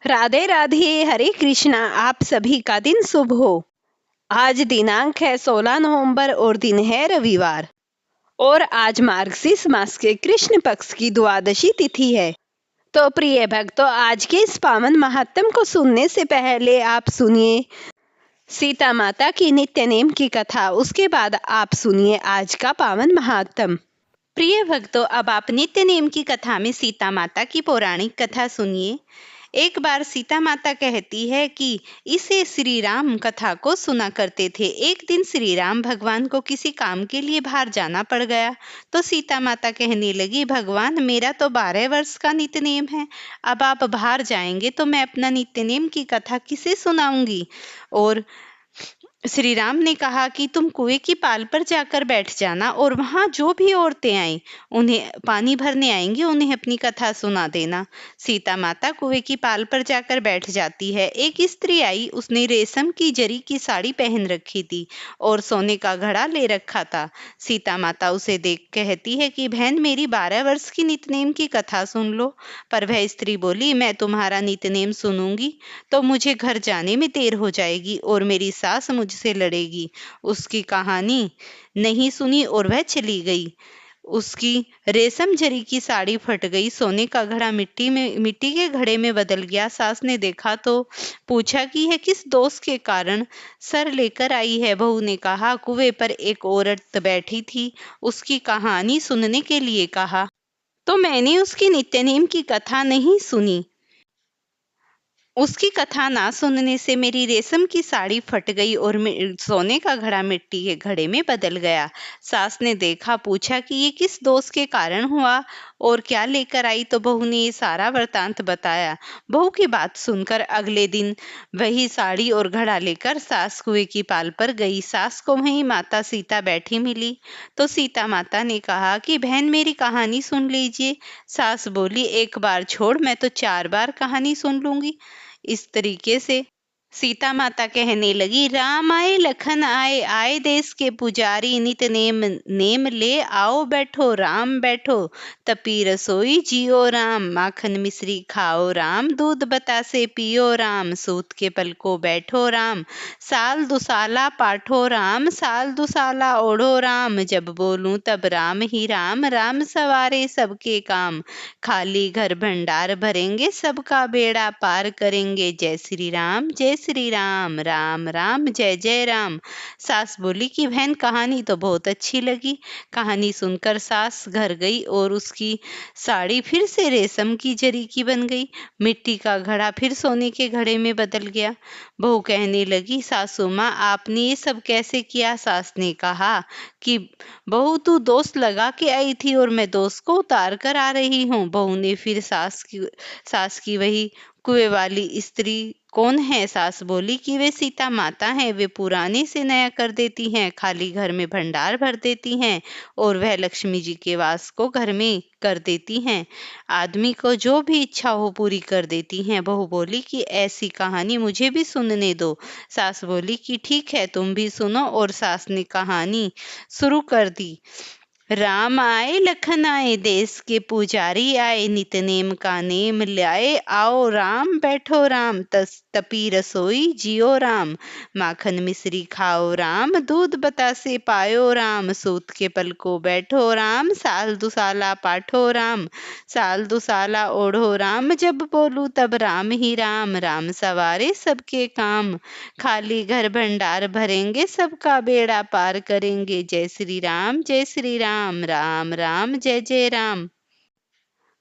राधे राधे, हरे कृष्णा। आप सभी का दिन शुभ हो। आज दिनांक है 16 नवंबर और दिन है रविवार। और आज मार्गशीर्ष मास के कृष्ण पक्ष की द्वादशी तिथि है। तो प्रिय भक्तों, आज के इस पावन महात्म को सुनने से पहले आप सुनिए सीता माता की नित्य नेम की कथा। उसके बाद आप सुनिए आज का पावन महात्म। प्रिय भक्तों, अब आप नित्य नेम की कथा में सीता माता की पौराणिक कथा सुनिए। एक बार सीता माता कहती है कि इसे श्री राम कथा को सुना करते थे। एक दिन श्री राम भगवान को किसी काम के लिए बाहर जाना पड़ गया। तो सीता माता कहने लगी, भगवान, मेरा तो 12 वर्ष का नित्य नेम है। अब आप बाहर जाएंगे तो मैं अपना नित्य नेम की कथा किसे सुनाऊंगी। और श्री राम ने कहा कि तुम कुएं की पाल पर जाकर बैठ जाना और वहां जो भी औरतें आए उन्हें पानी भरने आएंगी, उन्हें अपनी कथा सुना देना। सीता माता कुएं की पाल पर जाकर बैठ जाती है। एक स्त्री आई, उसने रेशम की जरी की साड़ी पहन रखी थी और सोने का घड़ा ले रखा था। सीता माता उसे देख कहती है कि बहन, मेरी 12 वर्ष की नितनेम की कथा सुन लो। पर वह स्त्री बोली, मैं तुम्हारा नितनेम सुनूंगी तो मुझे घर जाने में देर हो जाएगी और मेरी सास मुझसे लड़ेगी। उसकी कहानी नहीं सुनी और वह चली गई। उसकी रेशम जरी की साड़ी फट गई, सोने का घड़ा मिट्टी के घड़े में बदल गया। सास ने देखा तो पूछा कि यह किस दोष के कारण सर लेकर आई है। बहू ने कहा, कुएं पर एक औरत बैठी थी, उसकी कहानी सुनने के लिए कहा तो मैंने उसकी नित्यनेम की कथा नहीं सुनी। उसकी कथा ना सुनने से मेरी रेशम की साड़ी फट गई और सोने का घड़ा मिट्टी के घड़े में बदल गया। सास ने देखा, पूछा कि ये किस दोष के कारण हुआ और क्या लेकर आई। तो बहू ने ये सारा वृतांत बताया। बहू की बात सुनकर अगले दिन वही साड़ी और घड़ा लेकर सास कुएं की पाल पर गई। सास को वहीं माता सीता बैठी मिली तो सीता माता ने कहा कि बहन, मेरी कहानी सुन लीजिए। सास बोली, एक बार छोड़, मैं तो 4 बार कहानी सुन लूंगी। इस तरीके से सीता माता कहने लगी, राम आए लखन आए, आए देश के पुजारी, नित नेम नेम ले आओ बैठो राम बैठो, तपी रसोई जियो राम, माखन मिश्री खाओ राम, दूध बतासे पियो राम, सूत के पल को बैठो राम, साल दुसाला पाठो राम, साल दुसाला ओढ़ो राम, जब बोलूं तब राम ही राम, राम सवारे सबके काम, खाली घर भंडार भरेंगे, सबका बेड़ा पार करेंगे, जय श्री राम जय श्री राम, राम राम जय जय राम। सास बोली कि बहन, कहानी तो बहुत अच्छी लगी। कहानी सुनकर सास घर गई और उसकी साड़ी फिर से रेशम की जरी की बन गई, मिट्टी का घड़ा फिर सोने के घड़े में बदल गया। बहू कहने लगी, सासू माँ, आपने ये सब कैसे किया। सास ने कहा कि बहू, तू दोस्त लगा के आई थी और मैं दोस्त को उतार कर आ रही हूँ। बहू ने फिर सास की वही कुएं वाली स्त्री कौन है। सास बोली कि वे सीता माता हैं, वे पुराने से नया कर देती हैं, खाली घर में भंडार भर देती हैं और वह लक्ष्मी जी के वास को घर में कर देती हैं, आदमी को जो भी इच्छा हो पूरी कर देती हैं। बहू बोली कि ऐसी कहानी मुझे भी सुनने दो। सास बोली कि ठीक है, तुम भी सुनो। और सास ने कहानी शुरू कर दी। राम आए लखन आए, देश के पुजारी आए, नितनेम का नेम लाए, आओ राम बैठो राम, तपी रसोई जियो राम, माखन मिश्री खाओ राम, दूध बतासे पायो राम, सूत के पल को बैठो राम, साल दुसाला पाठो राम, साल दुसाला ओढ़ो राम, जब बोलू तब राम ही राम, राम सवारे सबके काम, खाली घर भंडार भरेंगे, सबका बेड़ा पार करेंगे, जय श्री राम जय श्री राम, राम राम जय जय राम।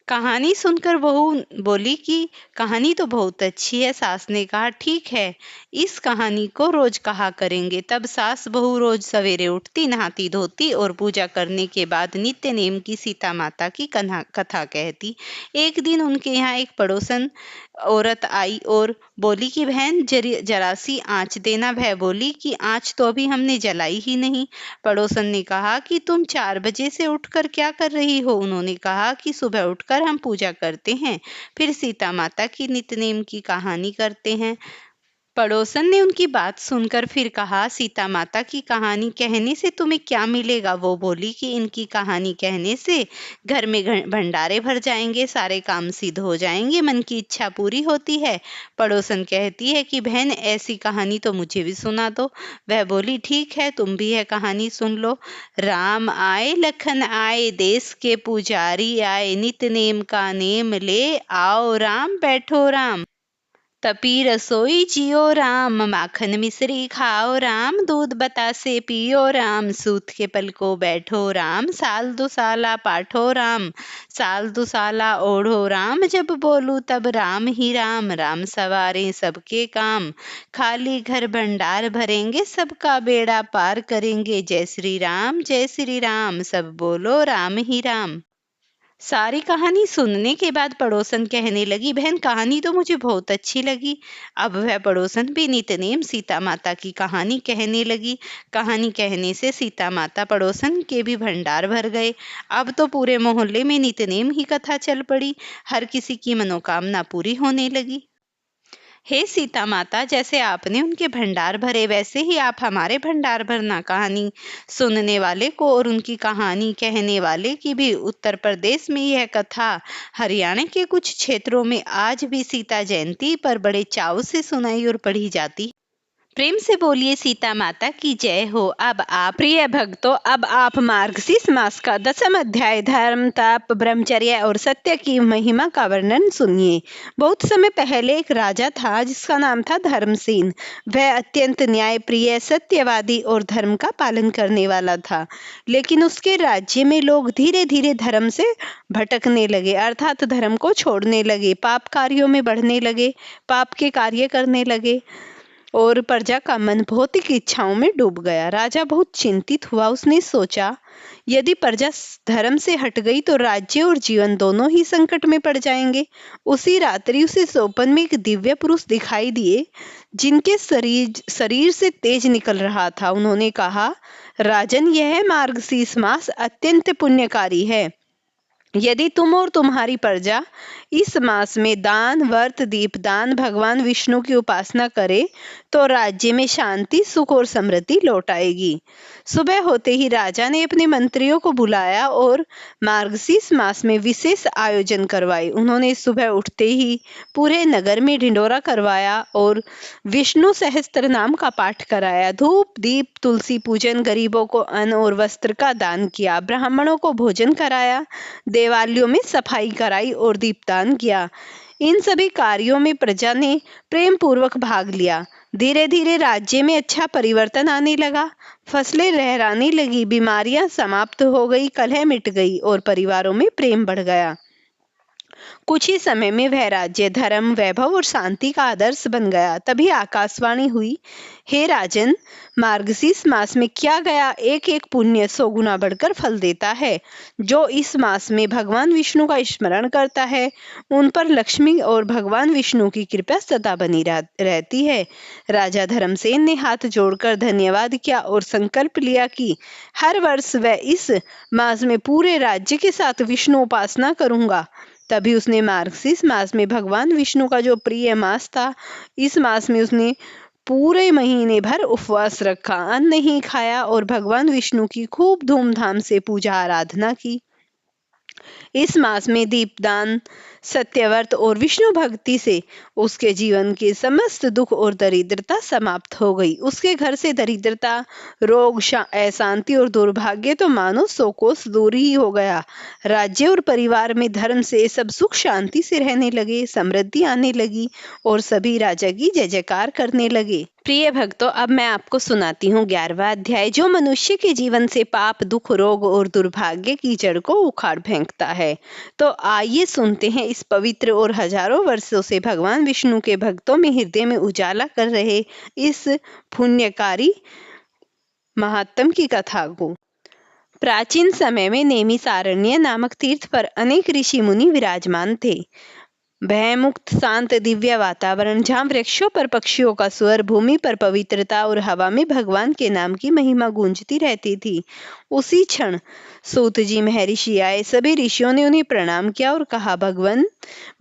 कहानी सुनकर बहू बोली कि कहानी तो बहुत अच्छी है। सास ने कहा, ठीक है, इस कहानी को रोज कहा करेंगे। तब सास बहू रोज सवेरे उठती, नहाती धोती और पूजा करने के बाद नित्य नेम की सीता माता की कथा कहती। एक दिन उनके यहाँ एक पड़ोसन औरत आई और बोली कि बहन, जरा सी आँच देना। वह बोली कि आँच तो अभी हमने जलाई ही नहीं। पड़ोसन ने कहा कि तुम 4 बजे से उठकर क्या कर रही हो। उन्होंने कहा कि सुबह उठकर हम पूजा करते हैं, फिर सीता माता की नित्य नेम की कहानी करते हैं। पड़ोसन ने उनकी बात सुनकर फिर कहा, सीता माता की कहानी कहने से तुम्हें क्या मिलेगा? वो बोली कि इनकी कहानी कहने से घर में भंडारे भर जाएंगे, सारे काम सिद्ध हो जाएंगे, मन की इच्छा पूरी होती है। पड़ोसन कहती है कि बहन, ऐसी कहानी तो मुझे भी सुना दो। वह बोली, ठीक है, तुम भी यह कहानी सुन लो। राम आए, लखन आए, देश के पुजारी आए, नित नेम का नेम ले, आओ राम बैठो राम, तपी रसोई जियो राम, माखन मिश्री खाओ राम, दूध बतासे पियो राम, सूत के पल को बैठो राम, साल दुसाला पाठो राम, साल दुसाला ओढ़ो राम, जब बोलूं तब राम ही राम, राम सवारे सबके काम, खाली घर भंडार भरेंगे, सबका बेड़ा पार करेंगे, जय श्री राम, सब बोलो राम ही राम। सारी कहानी सुनने के बाद पड़ोसन कहने लगी, बहन, कहानी तो मुझे बहुत अच्छी लगी। अब वह पड़ोसन भी नितनेम सीता माता की कहानी कहने लगी। कहानी कहने से सीता माता पड़ोसन के भी भंडार भर गए। अब तो पूरे मोहल्ले में नितनेम ही कथा चल पड़ी। हर किसी की मनोकामना पूरी होने लगी। हे सीता माता, जैसे आपने उनके भंडार भरे, वैसे ही आप हमारे भंडार भरना। कहानी सुनने वाले को और उनकी कहानी कहने वाले की भी उत्तर प्रदेश में यह कथा हरियाणा के कुछ क्षेत्रों में आज भी सीता जयंती पर बड़े चाव से सुनाई और पढ़ी जाती। प्रेम से बोलिए सीता माता की जय हो। अब आप प्रिय भक्तों, अब आप मार्गशीर्ष मास का 10वां अध्याय धर्म, तप, ब्रह्मचर्य और सत्य की महिमा का वर्णन सुनिए। बहुत समय पहले एक राजा था जिसका नाम था धर्मसेन। वह अत्यंत न्यायप्रिय, सत्यवादी और धर्म का पालन करने वाला था। लेकिन उसके राज्य में लोग धीरे धीरे धर्म से भटकने लगे, अर्थात धर्म को छोड़ने लगे, पाप कार्यों में बढ़ने लगे, पाप के कार्य करने लगे और प्रजा का मन भौतिक इच्छाओं में डूब गया। राजा बहुत चिंतित हुआ। उसने सोचा, यदि प्रजा धर्म से हट गई तो राज्य और जीवन दोनों ही संकट में पड़ जाएंगे। उसी रात्रि उसे स्वप्न में एक दिव्य पुरुष दिखाई दिए जिनके शरीर से तेज निकल रहा था। उन्होंने कहा, राजन, यह मार्गशीर्ष मास अत्यंत पुण्यकारी है। यदि तुम और तुम्हारी प्रजा इस मास में दान, व्रत, दीपदान, भगवान विष्णु की उपासना करे तो राज्य में शांति, सुख और समृद्धि लौट आएगी। सुबह होते ही राजा ने अपने मंत्रियों को बुलाया और मार्गशीर्ष मास में विशेष आयोजन करवाए। उन्होंने सुबह उठते ही पूरे नगर में ढिंडोरा करवाया और विष्णु सहस्त्र नाम का पाठ कराया। धूप, दीप, तुलसी पूजन, गरीबों को अन्न और वस्त्र का दान किया, ब्राह्मणों को भोजन कराया, देवालयों में सफाई कराई और दीपदान किया। इन सभी कार्यों में प्रजा ने प्रेम पूर्वक भाग लिया। धीरे धीरे राज्य में अच्छा परिवर्तन आने लगा। फसलें लहराने लगी, बीमारियां समाप्त हो गई, कलह मिट गई और परिवारों में प्रेम बढ़ गया। कुछ ही समय में वह राज्य धर्म, वैभव और शांति का आदर्श बन गया। तभी आकाशवाणी हुई, हे राजन, मार्गशीर्ष मास में किया गया एक एक पुण्य 100 गुना बढ़कर फल देता है। जो इस मास में भगवान विष्णु का स्मरण करता है उन पर लक्ष्मी और भगवान विष्णु की कृपा सदा बनी रहती है। राजा धर्मसेन ने हाथ जोड़कर धन्यवाद किया और संकल्प लिया कि हर वर्ष वह इस मास में पूरे राज्य के साथ विष्णु उपासना करूंगा। तभी उसने मार्गशीर्ष मास में भगवान विष्णु का जो प्रिय मास था, इस मास में उसने पूरे महीने भर उपवास रखा, अन्न नहीं खाया और भगवान विष्णु की खूब धूमधाम से पूजा आराधना की। इस मास में दीपदान, सत्यव्रत और विष्णु भक्ति से उसके जीवन के समस्त दुख और दरिद्रता समाप्त हो गई। उसके घर से दरिद्रता, रोग, अशांति और दुर्भाग्य तो मानो 100 कोस दूर ही हो गया। राज्य और परिवार में धर्म से सब सुख शांति से रहने लगे, समृद्धि आने लगी और सभी राजा की जय जयकार करने लगे। प्रिय भक्तों, अब मैं आपको सुनाती हूँ 11वां अध्याय, जो मनुष्य के जीवन से पाप, दुख, रोग और दुर्भाग्य की जड़ को उखाड़ फेंकता है। तो आइए सुनते हैं इस पवित्र और हजारों वर्षों से भगवान विष्णु के भक्तों में हृदय में उजाला कर रहे इस पुण्यकारी महात्म की कथा को। प्राचीन समय में नैमिषारण्य नामक तीर्थ पर अनेक ऋषि मुनि विराजमान थे। भयमुक्त शांत दिव्य वातावरण जहाँ वृक्षों पर पक्षियों का स्वर, भूमि पर पवित्रता और हवा में भगवान के नाम की महिमा गूंजती रहती थी। उसी क्षण सूत जी महर्षि आए। सभी ऋषियों ने उन्हें प्रणाम किया और कहा, भगवान,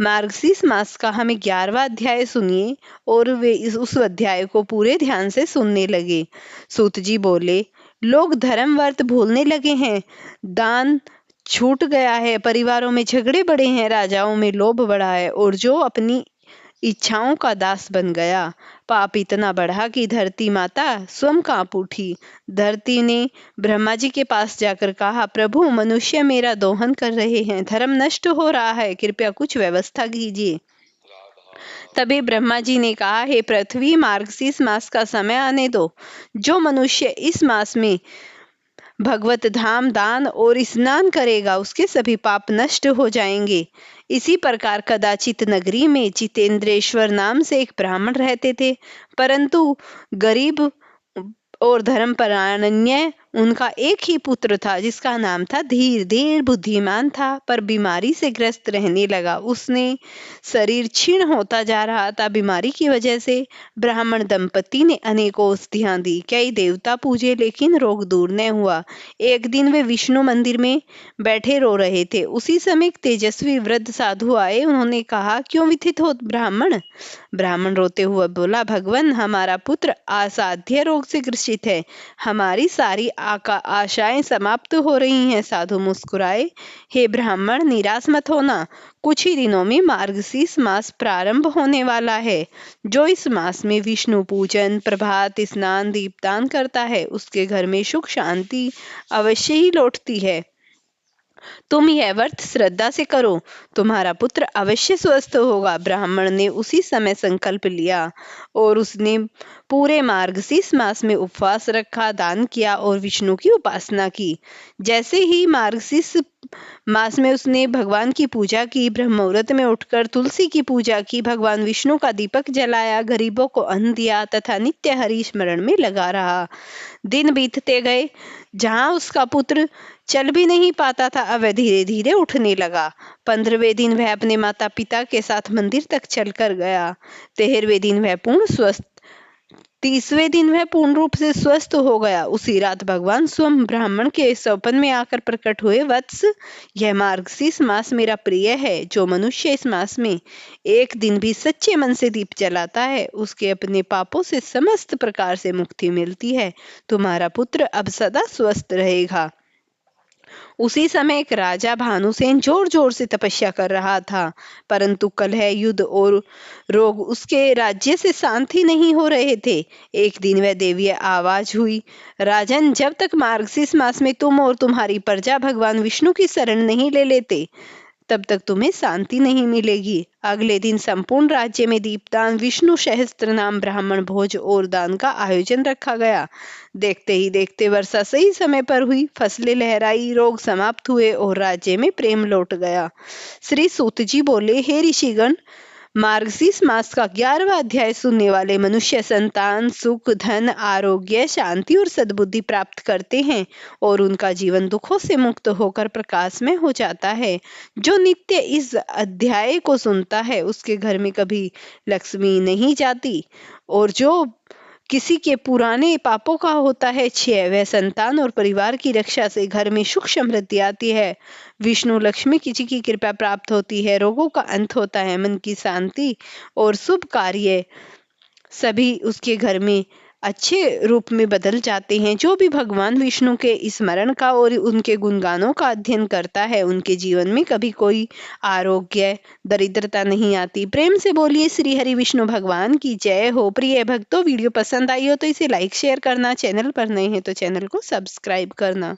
मार्गशीर्ष मास का हमें 11वां अध्याय सुनिए। और वे उस अध्याय को पूरे ध्यान से सुनने लगे। सूत जी बोले, लोग धर्म व्रत भूलने लगे हैं, दान छूट गया है, परिवारों में झगड़े बढ़े हैं, राजाओं में लोभ बढ़ा है और जो अपनी इच्छाओं का दास बन गया। पाप इतना बढ़ा कि धरती माता स्वयं कांप उठी। धरती ने ब्रह्मा जी के पास जाकर कहा, प्रभु, मनुष्य मेरा दोहन कर रहे हैं, धर्म नष्ट हो रहा है, कृपया कुछ व्यवस्था कीजिए। तभी ब्रह्मा जी ने कहा, हे पृथ्वी, मार्गशीर्ष मास का समय आने दो। जो मनुष्य इस मास में भगवत धाम दान और स्नान करेगा, उसके सभी पाप नष्ट हो जाएंगे। इसी प्रकार कदाचित नगरी में जितेंद्रेश्वर नाम से एक ब्राह्मण रहते थे, परंतु गरीब और धर्मपरायण उनका एक ही पुत्र था, जिसका नाम था धीर। धीर बुद्धिमान था, पर बीमारी से ग्रस्त रहने लगा। उसने शरीर क्षीण होता जा रहा था। बीमारी की वजह से ब्राह्मण दंपति ने अनेकों औषधियां दी, कई देवता पूजे, लेकिन रोग दूर न हुआ। एक दिन वे विष्णु मंदिर में बैठे रो रहे थे। उसी समय एक तेजस्वी वृद्ध साधु आए। उन्होंने कहा, क्यों व्यथित हो ब्राह्मण? ब्राह्मण रोते हुए बोला, भगवान, हमारा पुत्र असाध्य रोग से ग्रसित है, हमारी सारी आशाएं समाप्त हो रही हैं। साधु मुस्कुराए, हे ब्राह्मण, निराश मत होना, कुछ ही दिनों में मार्गशीर्ष मास प्रारंभ होने वाला है। जो इस मास में विष्णु पूजन, प्रभात स्नान, दीपदान करता है, उसके घर में सुख शांति अवश्य ही लौटती है। तुम यह व्रत श्रद्धा से करो, तुम्हारा पुत्र अवश्य स्वस्थ होगा। ब्राह्मण ने उसी समय संकल्प लिया और उसने पूरे मार्गशीर्ष मास में उपवास रखा, दान किया और विष्णु की उपासना की। जैसे ही मार्गशीर्ष मास में उसने भगवान की पूजा की, ब्रह्म मुहूर्त में उठकर तुलसी की पूजा की, भगवान विष्णु का दीपक जलाया, गरीबों को अन्न दिया तथा नित्य हरि स्मरण में लगा रहा। दिन बीतते गए। जहां उसका पुत्र चल भी नहीं पाता था, अब वह धीरे धीरे उठने लगा। 15वें दिन वह अपने माता पिता के साथ मंदिर तक चलकर गया। 13वें दिन वह पूर्ण स्वस्थ 30वें दिन वह पूर्ण रूप से स्वस्थ हो गया। उसी रात भगवान स्वयं ब्राह्मण के स्वप्न में आकर प्रकट हुए। वत्स, यह मार्गशीर्ष मास मेरा प्रिय है। जो मनुष्य इस मास में एक दिन भी सच्चे मन से दीप जलाता है, उसके अपने पापों से समस्त प्रकार से मुक्ति मिलती है। तुम्हारा पुत्र अब सदा स्वस्थ रहेगा। उसी समय एक राजा भानुसेन जोर जोर से तपस्या कर रहा था, परंतु कलह, युद्ध और रोग उसके राज्य से शांत ही नहीं हो रहे थे। एक दिन वह देवीय आवाज हुई, राजन, जब तक मार्गशीर्ष मास में तुम और तुम्हारी प्रजा भगवान विष्णु की शरण नहीं ले लेते, तब तक तुम्हें शांति नहीं मिलेगी। अगले दिन संपूर्ण राज्य में दीपदान, विष्णु सहस्त्र नाम, ब्राह्मण भोज और दान का आयोजन रखा गया। देखते ही देखते वर्षा सही समय पर हुई, फसलें लहराई, रोग समाप्त हुए और राज्य में प्रेम लौट गया। श्री सूत जी बोले, हे ऋषिगण, मार्गशीर्ष मास का 11वां अध्याय सुनने वाले मनुष्य संतान, सुख, धन, आरोग्य, शांति और सद्बुद्धि प्राप्त करते हैं और उनका जीवन दुखों से मुक्त होकर प्रकाशमय हो जाता है। जो नित्य इस अध्याय को सुनता है, उसके घर में कभी लक्ष्मी नहीं जाती और जो किसी के पुराने पापों का होता है क्षय, वह संतान और परिवार की रक्षा से घर में सुख समृद्धि आती है। विष्णु लक्ष्मी किसी की कृपा प्राप्त होती है, रोगों का अंत होता है, मन की शांति और शुभ कार्य सभी उसके घर में अच्छे रूप में बदल जाते हैं। जो भी भगवान विष्णु के स्मरण का और उनके गुणगानों का अध्ययन करता है, उनके जीवन में कभी कोई आरोग्य, दरिद्रता नहीं आती। प्रेम से बोलिए श्री हरि विष्णु भगवान की जय हो। प्रिय भक्तों, वीडियो पसंद आई हो तो इसे लाइक शेयर करना, चैनल पर नए हैं तो चैनल को सब्सक्राइब करना।